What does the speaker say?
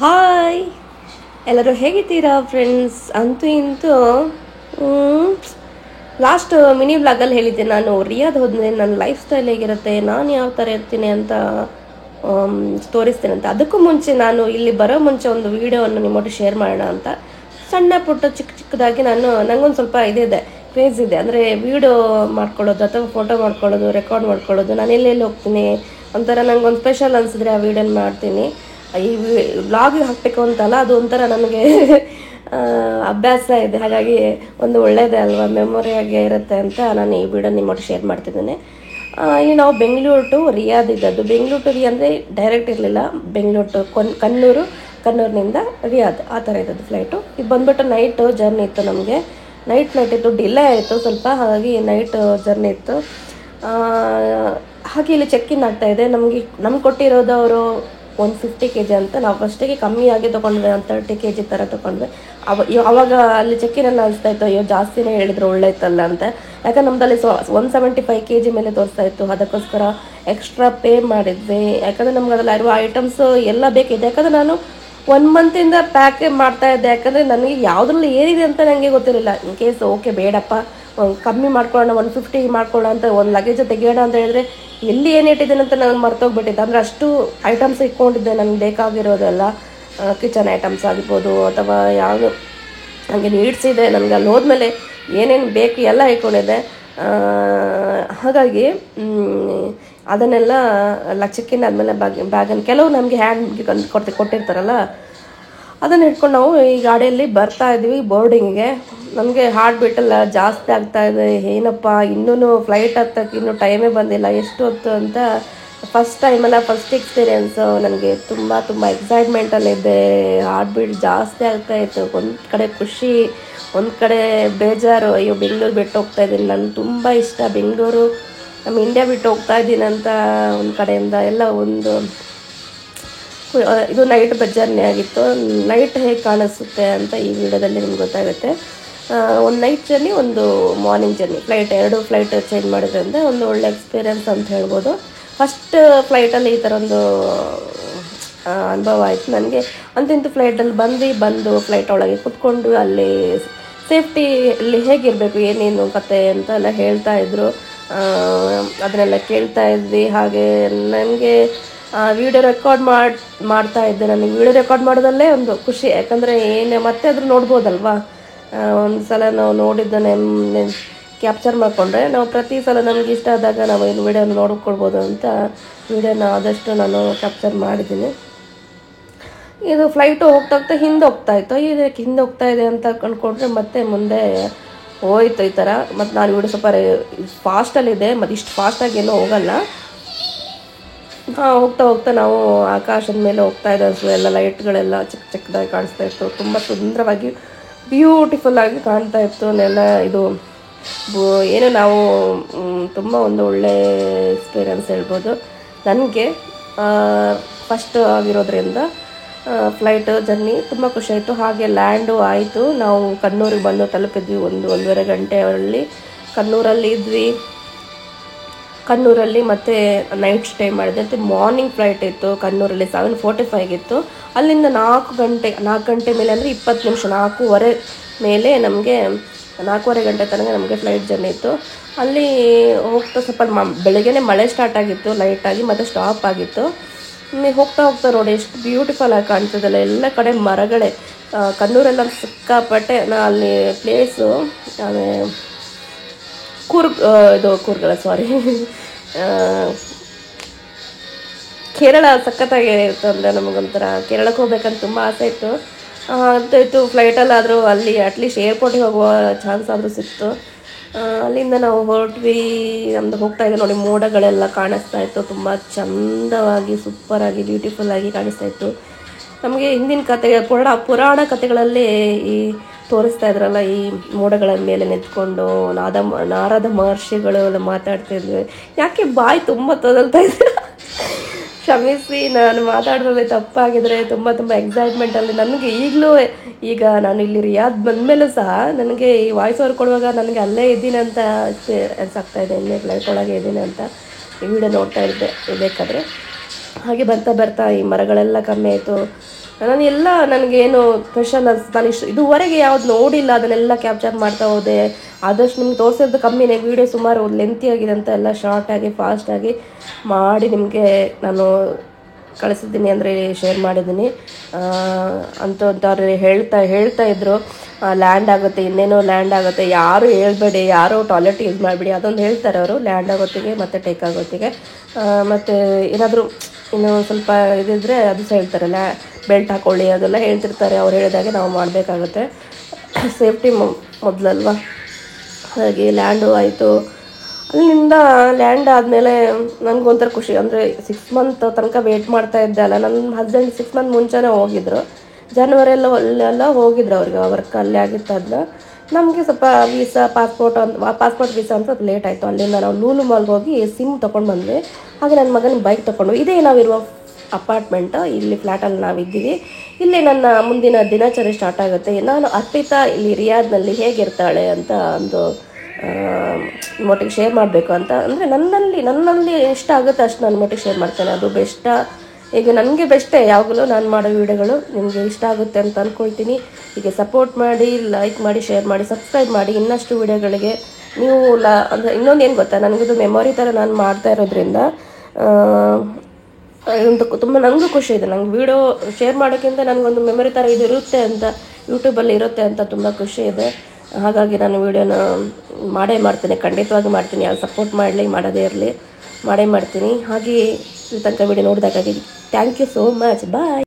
Hi, ಎಲ್ಲರೂ ಹೇಗಿದ್ದೀರಾ friends? ಅಂತೂ ಇಂತೂ ಲಾಸ್ಟ್ ಮಿನಿ ವ್ಲಾಗಲ್ಲಿ ಹೇಳಿದ್ದೆ ನಾನು ರಿಯಾದ್ ಹೋದ್ಮೇಲೆ ನನ್ನ ಲೈಫ್ ಸ್ಟೈಲ್ ಹೇಗಿರುತ್ತೆ, ನಾನು ಯಾವ ಥರ ಇರ್ತೀನಿ ಅಂತ ತೋರಿಸ್ತೇನೆ ಅಂತ. ಅದಕ್ಕೂ ಮುಂಚೆ ನಾನು ಇಲ್ಲಿ ಬರೋ ಮುಂಚೆ ಒಂದು ವಿಡಿಯೋವನ್ನು ನಿಮ್ಮೊಟ್ಟಿಗೆ ಶೇರ್ ಮಾಡೋಣ ಅಂತ ಸಣ್ಣ ಪುಟ್ಟ ಚಿಕ್ಕದಾಗಿ ನಂಗೊಂದು ಸ್ವಲ್ಪ ಇದಿದೆ, ಕ್ರೇಜ್ ಇದೆ. ಅಂದರೆ ವಿಡಿಯೋ ಮಾಡ್ಕೊಳ್ಳೋದು ಅಥವಾ ಫೋಟೋ ಮಾಡ್ಕೊಳ್ಳೋದು, ರೆಕಾರ್ಡ್ ಮಾಡ್ಕೊಳ್ಳೋದು. ನಾನು ಎಲ್ಲೆಲ್ಲಿ ಹೋಗ್ತೀನಿ ಒಂಥರ ನಂಗೊಂದು ಸ್ಪೆಷಲ್ ಅನಿಸಿದ್ರೆ ಆ ವಿಡಿಯೋನ ಮಾಡ್ತೀನಿ. ಈ ವ್ಲಾಗಿಗೆ ಹಾಕಬೇಕು ಅಂತಲ್ಲ, ಅದು ಒಂಥರ ನನಗೆ ಅಭ್ಯಾಸ ಇದೆ. ಹಾಗಾಗಿ ಒಂದು ಒಳ್ಳೆಯದೇ ಅಲ್ವಾ, ಮೆಮೊರಿಯಾಗಿ ಇರುತ್ತೆ ಅಂತ ನಾನು ಈ ವಿಡಿಯೋ ನಿಮ್ಮೊಟ್ಟಿಗೆ ಶೇರ್ ಮಾಡ್ತಿದ್ದೇನೆ. ಇಲ್ಲಿ ನಾವು ಬೆಂಗಳೂರು ಟು ರಿಯಾದ್ ಇದ್ದದ್ದು. ಬೆಂಗಳೂರು ಟು ರಿಯಾದ್ ಅಂದರೆ ಡೈರೆಕ್ಟ್ ಇರಲಿಲ್ಲ, ಬೆಂಗಳೂರು ಟು ಕಣ್ಣೂರಿನಿಂದ ರಿಯಾದ್ ಆ ಥರ ಇದ್ದದ್ದು ಫ್ಲೈಟು. ಇದು ಬಂದ್ಬಿಟ್ಟು ನೈಟ್ ಜರ್ನಿ ಇತ್ತು, ನಮಗೆ ನೈಟ್ ಫ್ಲೈಟ್ ಇತ್ತು, ಡಿಲೇ ಆಯಿತು ಸ್ವಲ್ಪ, ಹಾಗಾಗಿ ನೈಟ್ ಜರ್ನಿ ಇತ್ತು. ಹಾಗೆ ಇಲ್ಲಿ ಚೆಕ್ ಇನ್ ಆಗ್ತಾಯಿದೆ. ನಮ್ಗೆ ಕೊಟ್ಟಿರೋದು ಅವರು 150 kg ಅಂತ. ನಾವು ಫಸ್ಟಿಗೆ ಕಮ್ಮಿಯಾಗಿ ತೊಗೊಂಡ್ವಿ, ಒಂದು 30 kg ಥರ ತೊಗೊಂಡ್ವಿ. ಅವಾಗ ಅಲ್ಲಿ ಚೆಕ್ಕಿನಲ್ಲಿ ಅನಿಸ್ತಾ ಇತ್ತು, ಅಯ್ಯೋ ಜಾಸ್ತಿನೇ ಹೇಳಿದ್ರು ಒಳ್ಳೆ ಇತ್ತಲ್ಲ ಅಂತ. ಯಾಕಂದ್ರೆ ನಮ್ಮದಲ್ಲಿ 175 kg ಮೇಲೆ ತೋರಿಸ್ತಾ ಇತ್ತು. ಅದಕ್ಕೋಸ್ಕರ ಎಕ್ಸ್ಟ್ರಾ ಪೇ ಮಾಡಿದ್ವಿ. ಯಾಕಂದರೆ ನಮ್ಗೆ ಅದರಲ್ಲಿ ಇರುವ ಐಟಮ್ಸ್ ಎಲ್ಲ ಬೇಕಿದೆ. ಯಾಕಂದರೆ ನಾನು 1 ಮಂತಿಂದ ಪ್ಯಾಕ್ ಮಾಡ್ತಾ ಇದ್ದೆ. ಯಾಕಂದರೆ ನನಗೆ ಯಾವುದ್ರಲ್ಲಿ ಏನಿದೆ ಅಂತ ನನಗೆ ಗೊತ್ತಿರಲಿಲ್ಲ. ಇನ್ ಕೇಸ್ ಓಕೆ ಬೇಡಪ್ಪ, ಕಮ್ಮಿ ಮಾಡ್ಕೊಳ್ಳೋಣ, 150 ಮಾಡ್ಕೊಳ್ಳೋಣ ಅಂತ, ಒಂದು ಲಗೇಜ್ ತೆಗಿಯೋಣ ಅಂತ ಹೇಳಿದ್ರೆ ಎಲ್ಲಿ ಏನು ಇಟ್ಟಿದ್ದೇನೆ ಅಂತ ನನಗೆ ಮರ್ತೋಗ್ಬಿಟ್ಟಿದ್ದೆ. ಅಂದರೆ ಅಷ್ಟು ಐಟಮ್ಸ್ ಇಟ್ಕೊಂಡಿದ್ದೆ ನನಗೆ ಬೇಕಾಗಿರೋದೆಲ್ಲ, ಕಿಚನ್ ಐಟಮ್ಸ್ ಆಗಿರ್ಬೋದು ಅಥವಾ ಯಾವುದು ನನಗೆ ನೀಡ್ಸ್ ಇದೆ. ನನಗೆ ಅಲ್ಲಿ ಹೋದ್ಮೇಲೆ ಏನೇನು ಬೇಕು ಎಲ್ಲ ಇಟ್ಕೊಂಡಿದ್ದೆ. ಹಾಗಾಗಿ ಅದನ್ನೆಲ್ಲ ಚೆಕ್ಕಿನ್ ಆದಮೇಲೆ ಬ್ಯಾಗನ್ನು ಕೆಲವು ನಮಗೆ ಹ್ಯಾಂಡ್ ಕೊಟ್ಟಿರ್ತಾರಲ್ಲ, ಅದನ್ನು ಇಟ್ಕೊಂಡು ನಾವು ಈ ಗಾಡಿಯಲ್ಲಿ ಬರ್ತಾ ಇದ್ವಿ ಬೋರ್ಡಿಂಗ್ಗೆ. ನಮಗೆ ಹಾರ್ಟ್ ಬೀಟೆಲ್ಲ ಜಾಸ್ತಿ ಆಗ್ತಾ ಇದೆ. ಏನಪ್ಪ, ಇನ್ನೂ ಫ್ಲೈಟ್ ಹತ್ತಕ್ಕೆ ಇನ್ನೂ ಟೈಮೇ ಬಂದಿಲ್ಲ, ಎಷ್ಟು ಹೊತ್ತು ಅಂತ. ಫಸ್ಟ್ ಫಸ್ಟ್ ಎಕ್ಸ್ಪೀರಿಯೆನ್ಸು ನನಗೆ ತುಂಬ ಎಕ್ಸೈಟ್ಮೆಂಟಲ್ಲಿದ್ದೆ. ಹಾರ್ಟ್ ಬೀಟ್ ಜಾಸ್ತಿ ಆಗ್ತಾ ಇತ್ತು. ಒಂದು ಕಡೆ ಖುಷಿ, ಒಂದು ಕಡೆ ಬೇಜಾರು. ಅಯ್ಯೋ ಬೆಂಗಳೂರು ಬಿಟ್ಟು ಹೋಗ್ತಾ ಇದ್ದೀನಿ, ನನಗೆ ತುಂಬ ಇಷ್ಟ ಬೆಂಗಳೂರು, ನಮ್ಮ ಇಂಡಿಯಾ ಬಿಟ್ಟು ಹೋಗ್ತಾ ಇದ್ದೀನಿ ಅಂತ ಒಂದು ಕಡೆಯಿಂದ ಎಲ್ಲ. ಇದು ನೈಟ್ ಜರ್ನಿ ಆಗಿತ್ತು. ನೈಟ್ ಹೇಗೆ ಕಾಣಿಸುತ್ತೆ ಅಂತ ಈ ವಿಡಿಯೋದಲ್ಲಿ ನಿಮ್ಗೆ ಗೊತ್ತಾಗುತ್ತೆ. ಒಂದು ನೈಟ್ ಜರ್ನಿ, ಒಂದು ಮಾರ್ನಿಂಗ್ ಜರ್ನಿ, ಎರಡು ಫ್ಲೈಟ್ ಚೇಂಜ್ ಮಾಡೋದ್ರಿಂದ ಒಂದು ಒಳ್ಳೆ ಎಕ್ಸ್ಪೀರಿಯೆನ್ಸ್ ಅಂತ ಹೇಳ್ಬೋದು. ಫಸ್ಟ್ ಫ್ಲೈಟಲ್ಲಿ ಈ ಥರ ಒಂದು ಅನುಭವ ಆಯಿತು ನನಗೆ. ಅಂತಿಂತು ಫ್ಲೈಟಲ್ಲಿ ಬಂದು ಫ್ಲೈಟ್ ಒಳಗೆ ಕೂತ್ಕೊಂಡು ಅಲ್ಲಿ ಸೇಫ್ಟಿಯಲ್ಲಿ ಹೇಗಿರಬೇಕು, ಏನೇನು ಕತೆ ಅಂತ ಎಲ್ಲ ಹೇಳ್ತಾಯಿದ್ರು. ಅದನ್ನೆಲ್ಲ ಕೇಳ್ತಾ ಇದ್ವಿ. ಹಾಗೆ ನನಗೆ ವಿಡಿಯೋ ರೆಕಾರ್ಡ್ ಮಾಡ್ತಾ ಇದ್ದೆ. ನನಗೆ ವಿಡಿಯೋ ರೆಕಾರ್ಡ್ ಮಾಡೋದಲ್ಲೇ ಒಂದು ಖುಷಿ. ಯಾಕಂದರೆ ಮತ್ತೆ ಅದ್ರ ನೋಡ್ಬೋದಲ್ವಾ. ಒಂದು ಸಲ ನಾವು ನೋಡಿದ್ದನ್ನೇ ಕ್ಯಾಪ್ಚರ್ ಮಾಡಿಕೊಂಡ್ರೆ ನಾವು ಪ್ರತಿ ಸಲ ನಮ್ಗೆ ಇಷ್ಟ ಆದಾಗ ನಾವು ಏನು ವಿಡಿಯೋನ ನೋಡ್ಕೊಳ್ಬೋದು ಅಂತ ವಿಡಿಯೋನ ಆದಷ್ಟು ನಾನು ಕ್ಯಾಪ್ಚರ್ ಮಾಡಿದ್ದೀನಿ. ಇದು ಫ್ಲೈಟು ಹೋಗ್ತಾ ಹಿಂದೆ ಹೋಗ್ತಾಯಿತ್ತು. ಇದಕ್ಕೆ ಹಿಂದೆ ಹೋಗ್ತಾ ಇದೆ ಅಂತ ಅಂದ್ಕೊಂಡ್ರೆ ಮತ್ತೆ ಮುಂದೆ ಹೋಯ್ತು ಈ ಥರ. ಮತ್ತು ನಾನು ವಿಡಿಯೋ ಸ್ವಲ್ಪ ಫಾಸ್ಟಲ್ಲಿದೆ, ಮತ್ತು ಇಷ್ಟು ಫಾಸ್ಟಾಗಿ ಏನೂ ಹೋಗಲ್ಲ. ಹೋಗ್ತಾ ನಾವು ಆಕಾಶದ ಮೇಲೆ ಹೋಗ್ತಾ ಇದ್ದೋ ಎಲ್ಲ ಲೈಟ್ಗಳೆಲ್ಲ ಚಿಕ್ಕದಾಗಿ ಕಾಣಿಸ್ತಾ ಇತ್ತು. ತುಂಬ ಸುಂದರವಾಗಿ ಬ್ಯೂಟಿಫುಲ್ಲಾಗಿ ಕಾಣ್ತಾ ಇತ್ತು ನೆಲ. ಇದು ಏನು ನಾವು ತುಂಬ ಒಂದು ಒಳ್ಳೆ ಎಕ್ಸ್ಪೀರಿಯೆನ್ಸ್ ಹೇಳ್ಬೋದು ನನಗೆ. ಫಸ್ಟ್ ಆಗಿರೋದ್ರಿಂದ ಫ್ಲೈಟ್ ಜರ್ನಿ ತುಂಬ ಖುಷಿಯಾಯಿತು. ಹಾಗೆ ಲ್ಯಾಂಡು ಆಯಿತು. ನಾವು ಕಣ್ಣೂರಿಗೆ ಬಂದು ತಲುಪಿದ್ವಿ 1-1.5 ಗಂಟೆಯಲ್ಲಿ. ಕಣ್ಣೂರಲ್ಲಿ ಇದ್ವಿ. ಕಣ್ಣೂರಲ್ಲಿ ಮತ್ತೆ ನೈಟ್ ಸ್ಟೇ ಮಾಡಿದೆ. ಮತ್ತು ಮಾರ್ನಿಂಗ್ ಫ್ಲೈಟ್ ಇತ್ತು ಕಣ್ಣೂರಲ್ಲಿ 7:45 ಇತ್ತು. ಅಲ್ಲಿಂದ 4 ಗಂಟೆ ಮೇಲೆ ಅಂದರೆ 20 ನಿಮಿಷ, 4:15 ಮೇಲೆ ನಮಗೆ 4:15 ಗಂಟೆ ತನಕ ನಮಗೆ ಫ್ಲೈಟ್ ಜರ್ನಿ ಇತ್ತು. ಅಲ್ಲಿ ಹೋಗ್ತಾ ಸ್ವಲ್ಪ ಬೆಳಗ್ಗೆನೇ ಮಳೆ ಸ್ಟಾರ್ಟ್ ಆಗಿತ್ತು ಲೈಟಾಗಿ, ಮತ್ತು ಸ್ಟಾಪ್ ಆಗಿತ್ತು. ಹೋಗ್ತಾ ನೋಡಿ ಎಷ್ಟು ಬ್ಯೂಟಿಫುಲ್ ಆಗಿ ಕಾಣ್ತಿದ್ದಲ್ಲ, ಎಲ್ಲ ಕಡೆ ಮರಗಳೇ. ಕಣ್ಣೂರೆಲ್ಲ ಸಿಕ್ಕಾಪಟ್ಟೆ. ಅಲ್ಲಿ ಪ್ಲೇಸು ಕೇರಳ ಸಖತ್ತಾಗಿ ಇತ್ತು. ಅಂದರೆ ನಮಗೊಂಥರ ಕೇರಳಕ್ಕೆ ಹೋಗ್ಬೇಕಂತ ತುಂಬ ಆಸೆ ಇತ್ತು. ಇತ್ತು ಫ್ಲೈಟಲ್ಲಾದರೂ ಅಲ್ಲಿ ಅಟ್ಲೀಸ್ಟ್ ಏರ್ಪೋರ್ಟಿಗೆ ಹೋಗುವ ಚಾನ್ಸ್ ಆದರೂ ಸಿಕ್ತು. ಅಲ್ಲಿಂದ ನಾವು ಹೊರಟ್ವಿ. ನಮ್ಮದು ಹೋಗ್ತಾ ಇದೆ ನೋಡಿ, ಮೋಡಗಳೆಲ್ಲ ಕಾಣಿಸ್ತಾ ಇತ್ತು. ತುಂಬ ಚಂದವಾಗಿ, ಸೂಪರಾಗಿ, ಬ್ಯೂಟಿಫುಲ್ಲಾಗಿ ಕಾಣಿಸ್ತಾ ಇತ್ತು. ನಮಗೆ ಹಿಂದಿನ ಪುರಾಣ ಕಥೆಗಳಲ್ಲಿ ಈ ತೋರಿಸ್ತಾ ಇದ್ರಲ್ಲ, ಈ ಮೋಡಗಳ ಮೇಲೆ ನಿಂತ್ಕೊಂಡು ನಾರದ ಮಹರ್ಷಿಗಳು ಎಲ್ಲ ಮಾತಾಡ್ತಿದ್ವಿ. ಯಾಕೆ ಬಾಯಿ ತುಂಬ ತೊದಲ್ತಾ ಇದ್ದೀರ, ಕ್ಷಮಿಸಿ, ನಾನು ಮಾತಾಡೋದ್ರಲ್ಲಿ ತಪ್ಪಾಗಿದ್ರೆ. ತುಂಬ ಎಕ್ಸೈಟ್ಮೆಂಟಲ್ಲಿ ನನಗೆ ಈಗಲೂ, ಈಗ ನಾನು ಇಲ್ಲಿ ರಿಯಾದ್ ಬಂದಮೇಲೂ ಸಹ ನನಗೆ ಈ ವಾಯ್ಸ್ ಓವರ್ ಕೊಡುವಾಗ ನನಗೆ ಅಲ್ಲೇ ಇದ್ದೀನಿ ಅಂತ ಅನ್ಸಾಗ್ತಾ ಇದೆ. ಇಲ್ಲೇ ಫ್ಲೈಟ್ ಒಳಗೆ ಇದ್ದೀನಿ ಅಂತ ಈ ವಿಡಿಯೋ ನೋಡ್ತಾ ಇದ್ದೆ ಬೇಕಾದರೆ. ಹಾಗೆ ಬರ್ತಾ ಈ ಮರಗಳೆಲ್ಲ ಕಮ್ಮಿ ಆಯಿತು. ನಾನು ಎಲ್ಲ ನನಗೇನು ಸ್ಪೆಷಲ್ ನಾನು ಇದುವರೆಗೆ ಯಾವ್ದು ನೋಡಿಲ್ಲ ಅದನ್ನೆಲ್ಲ ಕ್ಯಾಪ್ಚರ್ ಮಾಡ್ತಾ ಹೋದೆ. ಆದಷ್ಟು ನಿಮ್ಗೆ ತೋರಿಸೋದು ಕಮ್ಮಿನೇ, ವೀಡಿಯೋ ಸುಮಾರು ಲೆಂತಿ ಆಗಿದೆ ಅಂತ ಎಲ್ಲ ಶಾರ್ಟಾಗಿ ಫಾಸ್ಟಾಗಿ ಮಾಡಿ ನಿಮಗೆ ನಾನು ಕಳಿಸಿದ್ದೀನಿ, ಅಂದರೆ ಶೇರ್ ಮಾಡಿದ್ದೀನಿ. ಅಂತವ್ರು ಹೇಳ್ತಾ ಇದ್ರು ಲ್ಯಾಂಡ್ ಆಗುತ್ತೆ, ಇನ್ನೇನೋ ಲ್ಯಾಂಡ್ ಆಗುತ್ತೆ, ಯಾರು ಹೇಳ್ಬೇಡಿ, ಯಾರು ಟಾಯ್ಲೆಟ್ ಯೂಸ್ ಮಾಡಿಬಿಡಿ, ಅದೊಂದು ಹೇಳ್ತಾರೆ ಅವರು ಲ್ಯಾಂಡ್ ಆಗೋತ್ತಿಗೆ ಮತ್ತು ಟೇಕ್ ಆಗೋತ್ತಿಗೆ. ಮತ್ತು ಏನಾದರೂ ಇನ್ನು ಸ್ವಲ್ಪ ಇದಿದ್ರೆ ಅದು ಸಹ ಹೇಳ್ತಾರಲ್ಲ, ಬೆಲ್ಟ್ ಹಾಕ್ಕೊಳ್ಳಿ ಅದೆಲ್ಲ ಹೇಳ್ತಿರ್ತಾರೆ. ಅವ್ರು ಹೇಳಿದಾಗೆ ನಾವು ಮಾಡಬೇಕಾಗುತ್ತೆ, ಸೇಫ್ಟಿ ಮೊದಲಲ್ವ. ಹಾಗೆ ಲ್ಯಾಂಡು ಆಯಿತು. ಅಲ್ಲಿಂದ ಲ್ಯಾಂಡ್ ಆದಮೇಲೆ ನನಗೊಂಥರ ಖುಷಿ, ಅಂದರೆ 6 ಮಂತ್ ತನಕ ವೇಟ್ ಮಾಡ್ತಾ ಇದ್ದೆ ಅಲ್ಲ. ನನ್ನ ಹಸ್ಬೆಂಡ್ 6 ಮಂತ್ ಮುಂಚೆನೇ ಹೋಗಿದ್ರು, ಜನವರಿಯೆಲ್ಲ ಹೋಗಿದ್ರು, ಅವ್ರಿಗೆ ವರ್ಕ್ ಅಲ್ಲೇ ಆಗಿತ್ತು. ಅದನ್ನ ನಮಗೆ ಸ್ವಲ್ಪ ವೀಸಾ ಪಾಸ್ಪೋರ್ಟ್ ವೀಸಾ ಅಂತ ಅದು ಲೇಟ್ ಆಯಿತು. ಅಲ್ಲಿಂದ ನಾವು ಲೂಲು ಮಾಲ್ಗೆ ಹೋಗಿ ಸಿಮ್ ತೊಗೊಂಡು ಬಂದ್ವಿ. ಹಾಗೆ ನನ್ನ ಮಗನಿಗೆ ಬೈಕ್ ತೊಗೊಂಡು, ಇದೇ ನಾವಿರುವ ಅಪಾರ್ಟ್ಮೆಂಟ್, ಇಲ್ಲಿ ಫ್ಲ್ಯಾಟಲ್ಲಿ ನಾವಿದ್ದೀವಿ. ಇಲ್ಲಿ ನನ್ನ ಮುಂದಿನ ದಿನಚರಿ ಸ್ಟಾರ್ಟ್ ಆಗುತ್ತೆ. ನಾನು ಅರ್ಪಿತಾ ಇಲ್ಲಿ ರಿಯಾದ್ನಲ್ಲಿ ಹೇಗಿರ್ತಾಳೆ ಅಂತ ಒಂದು ಮಟ್ಟಿಗೆ ಶೇರ್ ಮಾಡಬೇಕು ಅಂತ, ಅಂದರೆ ನನ್ನಲ್ಲಿ ಇಷ್ಟ ಆಗುತ್ತೆ ಅಷ್ಟು ನಾನು ಮಟ್ಟಿಗೆ ಶೇರ್ ಮಾಡ್ತೇನೆ. ಅದು ಬೆಸ್ಟಾ, ಈಗ ನನಗೆ ಬೆಸ್ಟೇ ಯಾವಾಗಲೂ ನಾನು ಮಾಡೋ ವೀಡಿಯೋಗಳು ನಿಮಗೆ ಇಷ್ಟ ಆಗುತ್ತೆ ಅಂತ ಅಂದ್ಕೊಳ್ತೀನಿ. ಹೀಗೆ ಸಪೋರ್ಟ್ ಮಾಡಿ, ಲೈಕ್ ಮಾಡಿ, ಶೇರ್ ಮಾಡಿ, ಸಬ್ಸ್ಕ್ರೈಬ್ ಮಾಡಿ. ಇನ್ನಷ್ಟು ವೀಡಿಯೋಗಳಿಗೆ ನೀವು ಅಂದರೆ ಇನ್ನೊಂದು ಏನು ಗೊತ್ತಾ, ನನಗಿದು ಮೆಮೊರಿ ಥರ ನಾನು ಮಾಡ್ತಾ ಇರೋದ್ರಿಂದ ಇದೊಂದು ತುಂಬ ನನಗೂ ಖುಷಿ ಇದೆ. ನಂಗೆ ವೀಡಿಯೋ ಶೇರ್ ಮಾಡೋಕ್ಕಿಂತ ನನಗೊಂದು ಮೆಮೊರಿ ಥರ ಇದು ಇರುತ್ತೆ ಅಂತ, ಯೂಟ್ಯೂಬಲ್ಲಿ ಇರುತ್ತೆ ಅಂತ ತುಂಬ ಖುಷಿ ಇದೆ. ಹಾಗಾಗಿ ನಾನು ವೀಡಿಯೋನ ಮಾಡ್ತೀನಿ, ಖಂಡಿತವಾಗಿ ಮಾಡ್ತೀನಿ. ಯಾರು ಸಪೋರ್ಟ್ ಮಾಡಲಿ ಮಾಡೋದೇ ಇರಲಿ, ಮಾಡೇ ಮಾಡ್ತೀನಿ. ಹಾಗೆ ಈ ತನಕ ವೀಡಿಯೋ ನೋಡಿದಾಗಾಗಿ thank you so much. Bye.